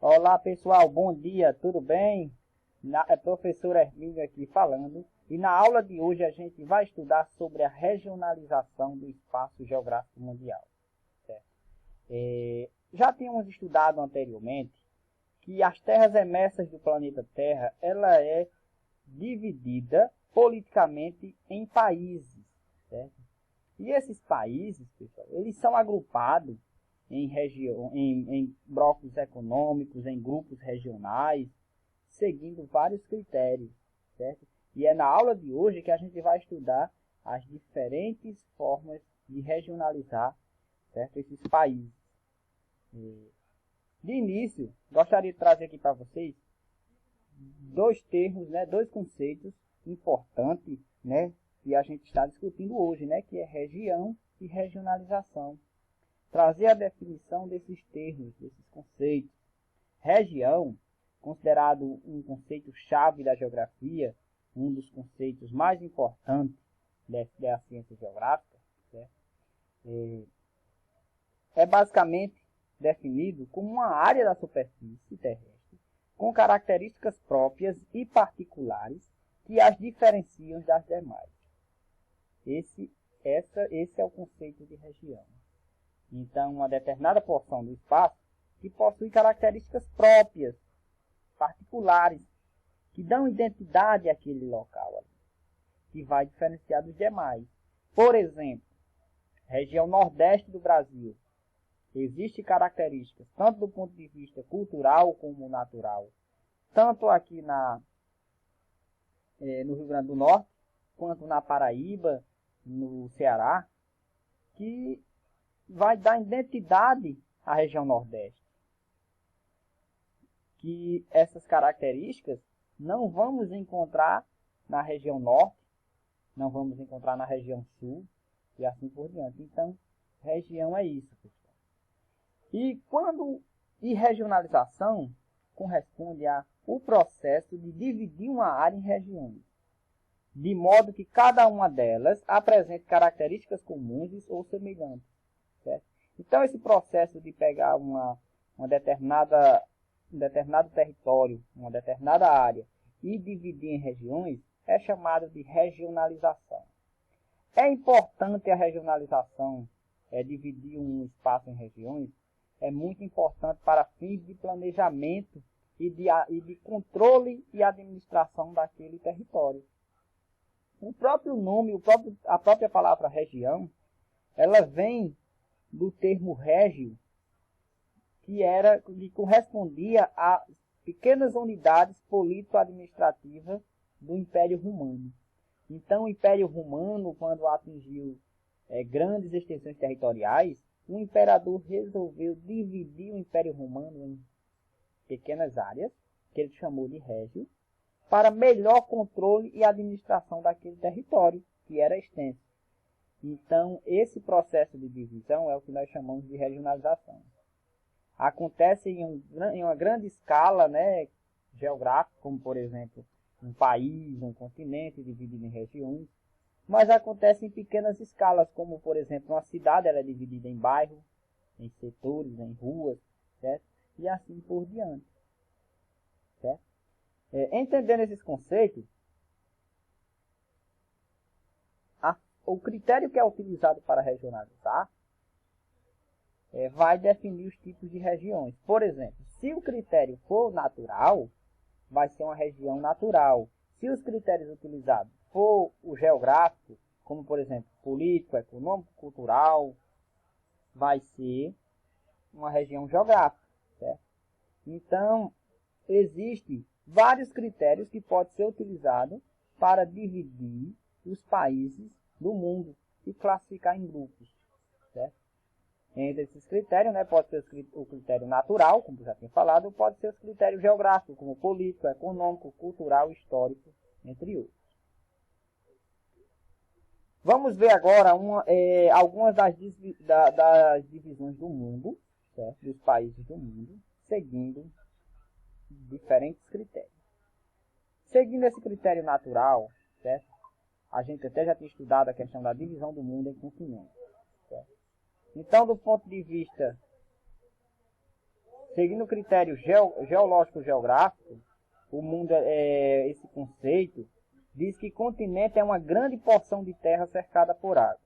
Olá pessoal, bom dia, tudo bem? É professor Hermínio aqui falando. E na aula de hoje a gente vai estudar sobre a regionalização do espaço geográfico mundial. Certo? Já tínhamos estudado anteriormente que as terras emersas do planeta Terra, ela é dividida politicamente em países. Certo? E esses países, pessoal, eles são agrupados em blocos econômicos, em grupos regionais, seguindo vários critérios, certo? E é na aula de hoje que a gente vai estudar as diferentes formas de regionalizar, certo, esses países. De início, gostaria de trazer aqui para vocês dois termos, dois conceitos importantes, que a gente está discutindo hoje, que é região e regionalização. Trazer a definição desses termos, desses conceitos. Região, considerado um conceito-chave da geografia, um dos conceitos mais importantes da ciência geográfica, certo? É basicamente definido como uma área da superfície terrestre com características próprias e particulares que as diferenciam das demais. Esse é o conceito de região. Então, uma determinada porção do espaço que possui características próprias, particulares, que dão identidade àquele local, que vai diferenciar dos demais. Por exemplo, região nordeste do Brasil. Existem características, tanto do ponto de vista cultural como natural, tanto aqui no Rio Grande do Norte, quanto na Paraíba, no Ceará, que vai dar identidade à região nordeste. Que essas características não vamos encontrar na região norte, não vamos encontrar na região sul e assim por diante. Então, região é isso, pessoal. E regionalização corresponde ao processo de dividir uma área em regiões, de modo que cada uma delas apresente características comuns ou semelhantes. Certo? Então, esse processo de pegar um determinado território, uma determinada área, e dividir em regiões, é chamado de regionalização. É importante a regionalização, dividir um espaço em regiões, é muito importante para fins de planejamento e de controle e administração daquele território. O próprio nome, a própria palavra região, ela vem do termo régio, que correspondia a pequenas unidades político-administrativas do Império Romano. Então, o Império Romano, quando atingiu grandes extensões territoriais, o imperador resolveu dividir o Império Romano em pequenas áreas, que ele chamou de régio, para melhor controle e administração daquele território, que era extenso. Então, esse processo de divisão é o que nós chamamos de regionalização. Acontece em uma grande escala geográfica, como, por exemplo, um país, um continente dividido em regiões, mas acontece em pequenas escalas, como, por exemplo, uma cidade ela é dividida em bairros, em setores, em ruas, certo? E assim por diante. Certo? Entendendo esses conceitos, o critério que é utilizado para regionalizar vai definir os tipos de regiões. Por exemplo, se o critério for natural, vai ser uma região natural. Se os critérios utilizados for o geográfico, como por exemplo político, econômico, cultural, vai ser uma região geográfica. Certo? Então, existem vários critérios que podem ser utilizados para dividir os países do mundo e classificar em grupos. Certo? Entre esses critérios, pode ser o critério natural, como já tinha falado, ou pode ser os critérios geográficos, como político, econômico, cultural, histórico, entre outros. Vamos ver agora algumas das divisões do mundo, certo? Dos países do mundo, seguindo diferentes critérios. Seguindo esse critério natural, certo? A gente até já tinha estudado a questão da divisão do mundo em continentes. Certo? Então, do ponto de vista Seguindo o critério geológico-geográfico, o mundo, esse conceito, diz que continente é uma grande porção de terra cercada por água.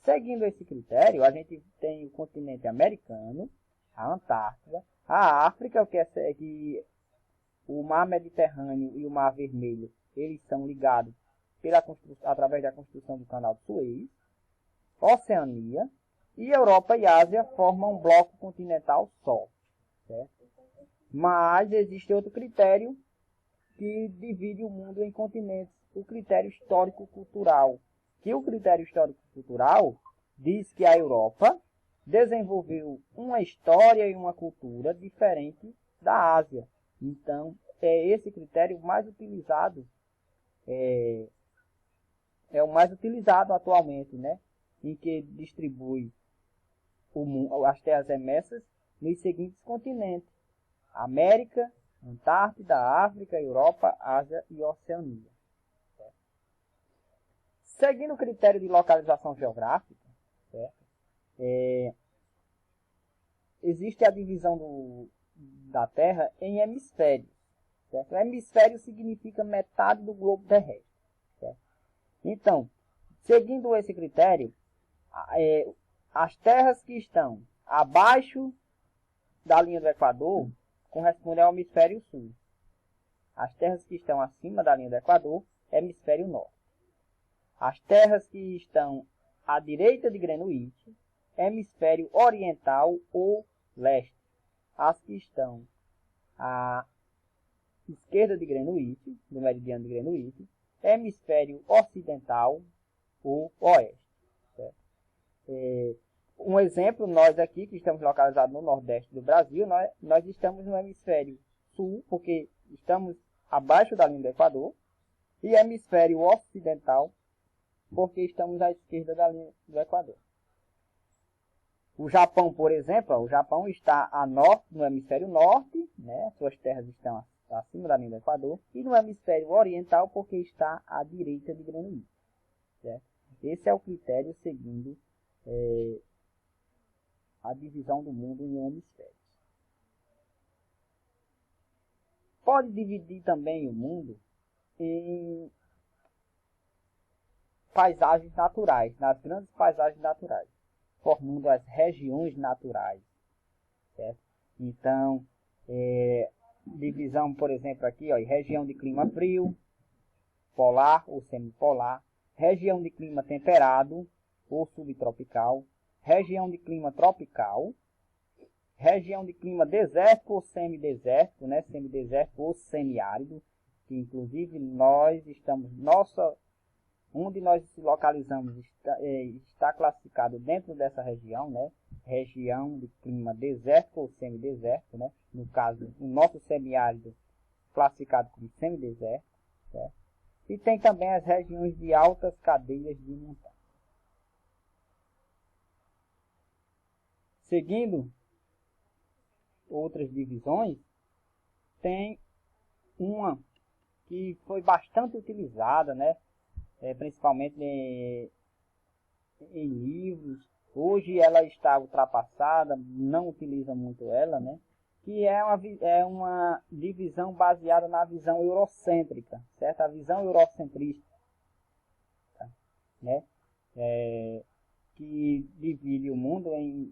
Seguindo esse critério, a gente tem o continente americano, a Antártida, a África, que o Mar Mediterrâneo e o Mar Vermelho, eles são ligados através da construção do Canal de Suez, Oceania, e Europa e Ásia formam um bloco continental só. Certo? Mas existe outro critério que divide o mundo em continentes, o critério histórico-cultural. Que o critério histórico-cultural diz que a Europa desenvolveu uma história e uma cultura diferente da Ásia. Então, é esse critério mais utilizado, é o mais utilizado atualmente, né? Em que distribui as terras remessas nos seguintes continentes: América, Antártida, África, Europa, Ásia e Oceania. Seguindo o critério de localização geográfica, certo? Existe a divisão da Terra em hemisférios. Certo? Hemisfério significa metade do globo terrestre. Certo? Então, seguindo esse critério, as terras que estão abaixo da linha do Equador correspondem ao hemisfério sul. As terras que estão acima da linha do Equador, hemisfério norte. As terras que estão à direita de Greenwich, hemisfério oriental ou leste. As que estão à esquerda de Greenwich, do meridiano de Greenwich, hemisfério ocidental ou oeste. Certo? Um exemplo, nós aqui que estamos localizados no nordeste do Brasil, nós estamos no hemisfério sul, porque estamos abaixo da linha do Equador, e hemisfério ocidental, porque estamos à esquerda da linha do Equador. O Japão, por exemplo, o Japão está a norte, no hemisfério norte, né? Suas terras estão acima da linha do Equador, e no hemisfério oriental, porque está à direita de Greenwich. Certo? Esse é o critério seguindo a divisão do mundo em hemisférios. Pode dividir também o mundo em paisagens naturais, nas grandes paisagens naturais, formando as regiões naturais. Certo? Então, divisão, por exemplo, aqui, região de clima frio, polar ou semipolar, região de clima temperado ou subtropical, região de clima tropical, região de clima desértico ou semidesértico, né? Semidesértico ou semiárido, que inclusive onde nós se localizamos está classificado dentro dessa região, né? Região de clima desértico ou semidesértico, né? No caso, o nosso semiárido classificado como semidesértico, certo? E tem também as regiões de altas cadeias de montanha. Seguindo outras divisões, tem uma que foi bastante utilizada, né? Principalmente em livros. Hoje ela está ultrapassada, não utiliza muito ela, né? Que é uma divisão baseada na visão eurocêntrica, certo? A visão eurocentrista, tá? Né? Que divide o mundo em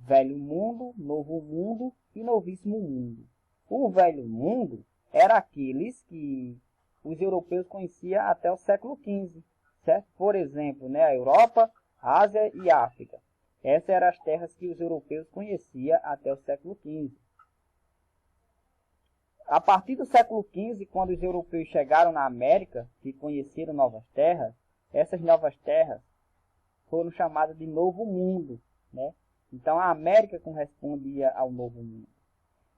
velho mundo, novo mundo e novíssimo mundo. O velho mundo era aqueles que os europeus conheciam até o século XV, certo? Por exemplo, né, a Europa, a Ásia e a África. Essas eram as terras que os europeus conheciam até o século XV. A partir do século XV, quando os europeus chegaram na América, que conheceram novas terras, essas novas terras foram chamadas de Novo Mundo, né? Então a América correspondia ao Novo Mundo.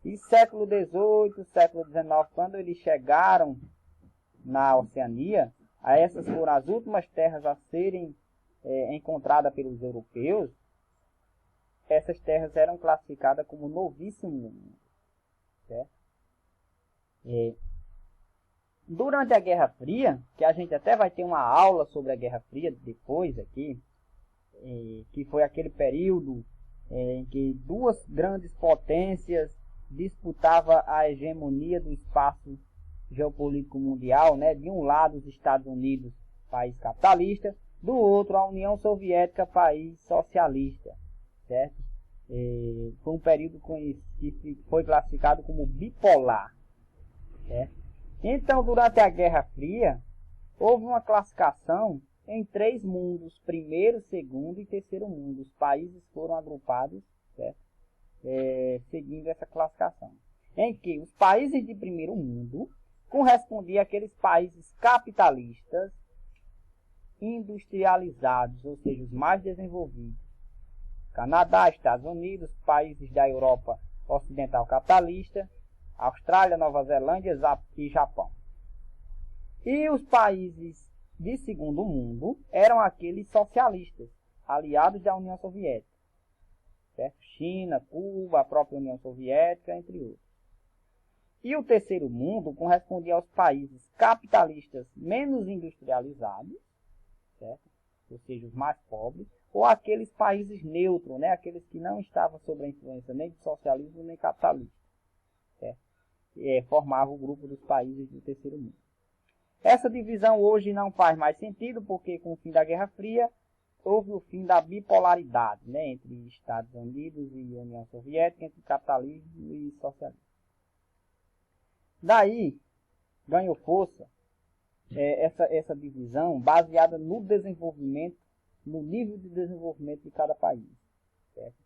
E século XVIII, século XIX, quando eles chegaram na Oceania, essas foram as últimas terras a serem encontradas pelos europeus. Essas terras eram classificadas como Novíssimo Mundo. Certo? Durante a Guerra Fria, que a gente até vai ter uma aula sobre a Guerra Fria depois aqui, que foi aquele período em que duas grandes potências disputavam a hegemonia do espaço geopolítico mundial, né? De um lado os Estados Unidos, país capitalista, do outro a União Soviética, país socialista, certo? Foi um período que foi classificado como bipolar, certo? Então, durante a Guerra Fria, houve uma classificação em três mundos: primeiro, segundo e terceiro mundo. Os países foram agrupados, certo? Seguindo essa classificação, em que os países de primeiro mundo correspondiam àqueles países capitalistas industrializados, ou seja, os mais desenvolvidos: Canadá, Estados Unidos, países da Europa Ocidental capitalista, Austrália, Nova Zelândia e Japão. E os países de segundo mundo eram aqueles socialistas, aliados da União Soviética, certo? China, Cuba, a própria União Soviética, entre outros. E o terceiro mundo correspondia aos países capitalistas menos industrializados, certo? Ou seja, os mais pobres, ou aqueles países neutros, né? Aqueles que não estavam sob a influência nem de socialismo nem capitalismo, certo? Formavam o grupo dos países do terceiro mundo. Essa divisão hoje não faz mais sentido, porque com o fim da Guerra Fria houve o fim da bipolaridade, né? Entre Estados Unidos e União Soviética, entre capitalismo e socialismo. Daí ganhou força essa divisão baseada no desenvolvimento, no nível de desenvolvimento de cada país, certo?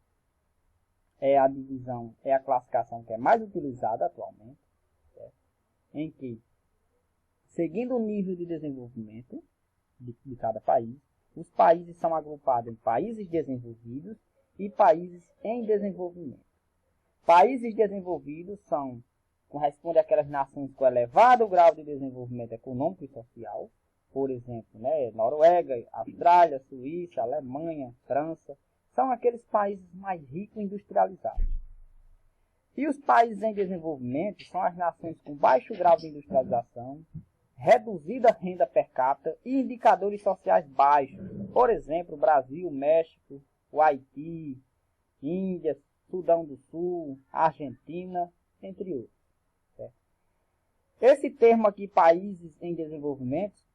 É a divisão, é a classificação que é mais utilizada atualmente, certo? Em que, seguindo o nível de desenvolvimento de cada país, os países são agrupados em países desenvolvidos e países em desenvolvimento. Países desenvolvidos correspondem àquelas nações com elevado grau de desenvolvimento econômico e social, por exemplo, né, Noruega, Austrália, Suíça, Alemanha, França, são aqueles países mais ricos e industrializados. E os países em desenvolvimento são as nações com baixo grau de industrialização, reduzida renda per capita e indicadores sociais baixos, por exemplo, Brasil, México, o Haiti, Índia, Sudão do Sul, Argentina, entre outros. Certo? Esse termo aqui, países em desenvolvimento,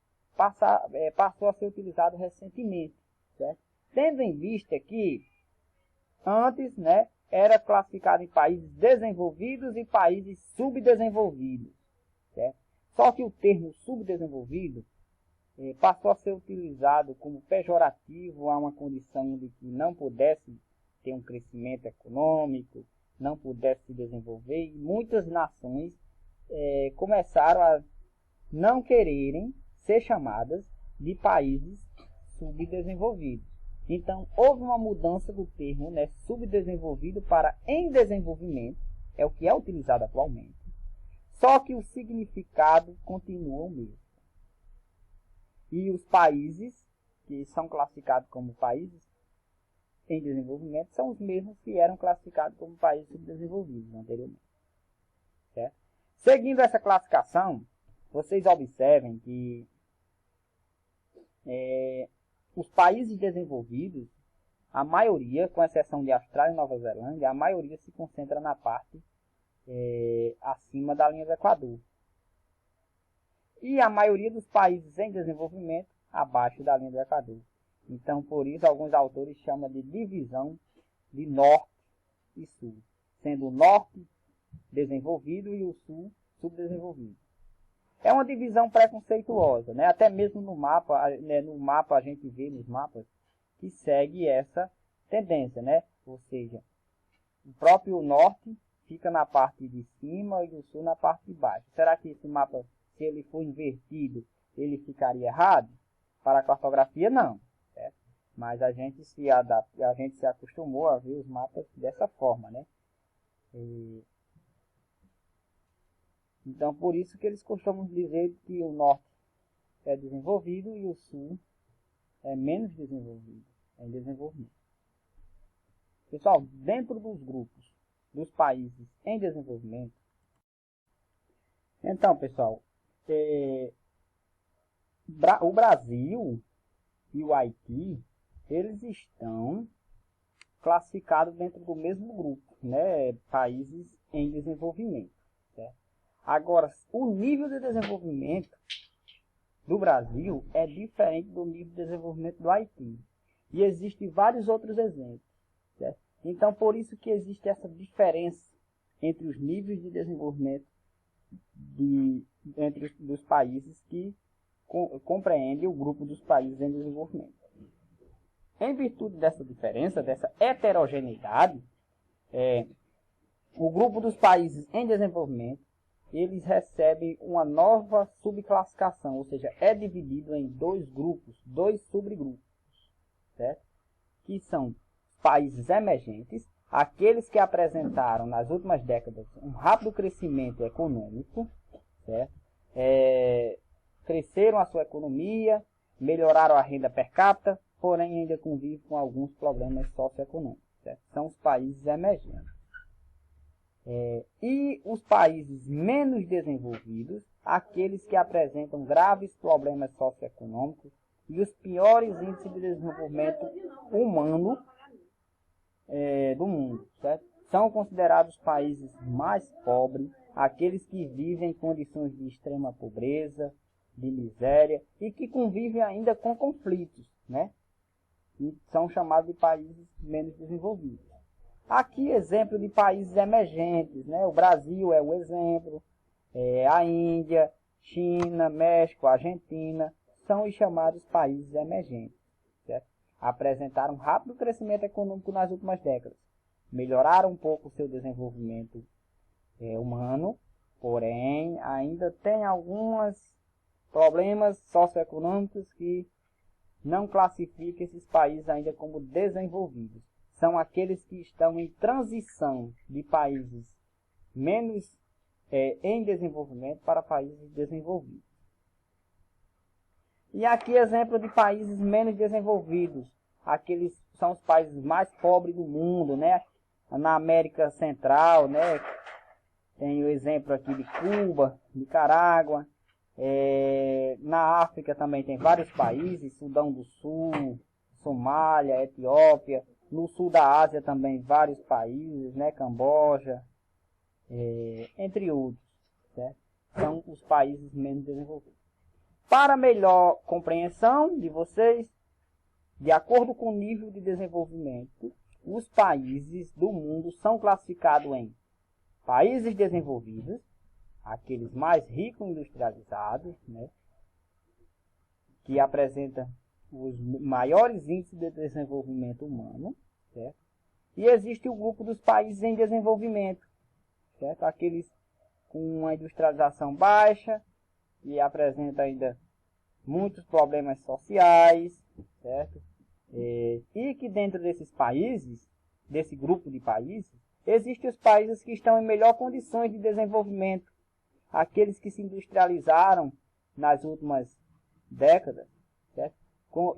passou a ser utilizado recentemente, certo? Tendo em vista que antes, né, era classificado em países desenvolvidos e países subdesenvolvidos, certo? Só que o termo subdesenvolvido passou a ser utilizado como pejorativo a uma condição de que não pudesse ter um crescimento econômico, não pudesse se desenvolver, e muitas nações começaram a não quererem ser chamadas de países subdesenvolvidos. Então, houve uma mudança do termo, né, subdesenvolvido para em desenvolvimento, é o que é utilizado atualmente. Só que o significado continua o mesmo. E os países que são classificados como países em desenvolvimento são os mesmos que eram classificados como países subdesenvolvidos anteriormente. Certo? Seguindo essa classificação, vocês observem que os países desenvolvidos, a maioria, com exceção de Austrália e Nova Zelândia, a maioria se concentra na parte acima da linha do Equador. E a maioria dos países em desenvolvimento abaixo da linha do Equador. Então, por isso, alguns autores chamam de divisão de norte e sul, sendo o norte desenvolvido e o sul subdesenvolvido. É uma divisão preconceituosa, né? Até mesmo no mapa a gente vê nos mapas que segue essa tendência, né? Ou seja, o próprio norte fica na parte de cima e o sul na parte de baixo. Será que esse mapa, se ele for invertido, ele ficaria errado? Para a cartografia, não. Certo? Mas a gente se acostumou a ver os mapas dessa forma, né? Então, por isso que eles costumam dizer que o norte é desenvolvido e o sul é menos desenvolvido, é em desenvolvimento. Pessoal, dentro dos grupos dos países em desenvolvimento, então, pessoal, o Brasil e o Haiti, eles estão classificados dentro do mesmo grupo, né? Países em desenvolvimento. Certo? Agora, o nível de desenvolvimento do Brasil é diferente do nível de desenvolvimento do Haiti. E existem vários outros exemplos. Certo? Então, por isso que existe essa diferença entre os níveis de desenvolvimento entre dos países que compreende o grupo dos países em desenvolvimento. Em virtude dessa diferença, dessa heterogeneidade, o grupo dos países em desenvolvimento, eles recebem uma nova subclassificação, ou seja, é dividido em dois grupos, dois subgrupos, certo? Que são países emergentes, aqueles que apresentaram nas últimas décadas um rápido crescimento econômico, certo? Cresceram a sua economia, melhoraram a renda per capita, porém ainda convivem com alguns problemas socioeconômicos. Certo? São os países emergentes. E os países menos desenvolvidos, aqueles que apresentam graves problemas socioeconômicos e os piores índices de desenvolvimento humano do mundo. Certo? São considerados países mais pobres, aqueles que vivem em condições de extrema pobreza, de miséria e que convivem ainda com conflitos, né? E são chamados de países menos desenvolvidos. Aqui, exemplo de países emergentes, né? O Brasil é um exemplo, a Índia, China, México, Argentina, são os chamados países emergentes. Certo? Apresentaram um rápido crescimento econômico nas últimas décadas, melhoraram um pouco o seu desenvolvimento humano, porém ainda tem alguns problemas socioeconômicos que não classificam esses países ainda como desenvolvidos. São aqueles que estão em transição de países menos em desenvolvimento para países desenvolvidos. E aqui exemplo de países menos desenvolvidos. Aqueles são os países mais pobres do mundo, né? Na América Central, né? Tem o exemplo aqui de Cuba, Nicarágua. Na África também tem vários países, Sudão do Sul, Somália, Etiópia. No sul da Ásia também vários países, né? Camboja, entre outros. Certo? São os países menos desenvolvidos. Para melhor compreensão de vocês, de acordo com o nível de desenvolvimento, os países do mundo são classificados em países desenvolvidos, aqueles mais ricos e industrializados, né, que apresentam os maiores índices de desenvolvimento humano, certo? E existe o grupo dos países em desenvolvimento, certo? Aqueles com uma industrialização baixa, e apresenta ainda muitos problemas sociais, certo? E que dentro desses países, desse grupo de países, existem os países que estão em melhor condições de desenvolvimento, aqueles que se industrializaram nas últimas décadas, certo?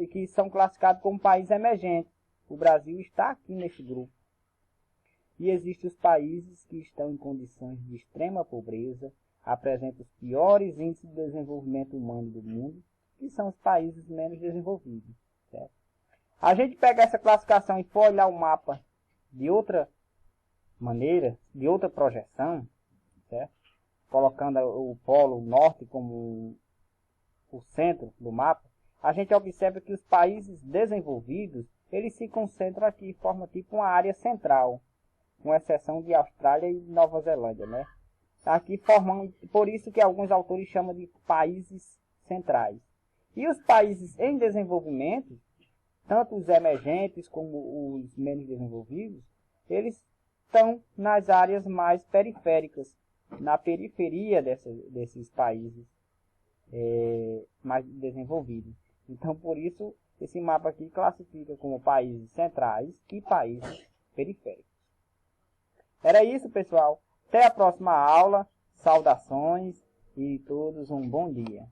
E que são classificados como países emergentes. O Brasil está aqui nesse grupo. E existem os países que estão em condições de extrema pobreza, apresenta os piores índices de desenvolvimento humano do mundo, que são os países menos desenvolvidos. Certo? A gente pega essa classificação e for olhar o mapa de outra maneira, de outra projeção, certo? Colocando o polo norte como o centro do mapa, a gente observa que os países desenvolvidos, eles se concentram aqui e formam tipo uma área central, com exceção de Austrália e Nova Zelândia, né? Aqui formando, por isso que alguns autores chamam de países centrais. E os países em desenvolvimento, tanto os emergentes como os menos desenvolvidos, eles estão nas áreas mais periféricas, na periferia desses países mais desenvolvidos. Então, por isso, esse mapa aqui classifica como países centrais e países periféricos. Era isso, pessoal. Até a próxima aula. Saudações e todos um bom dia.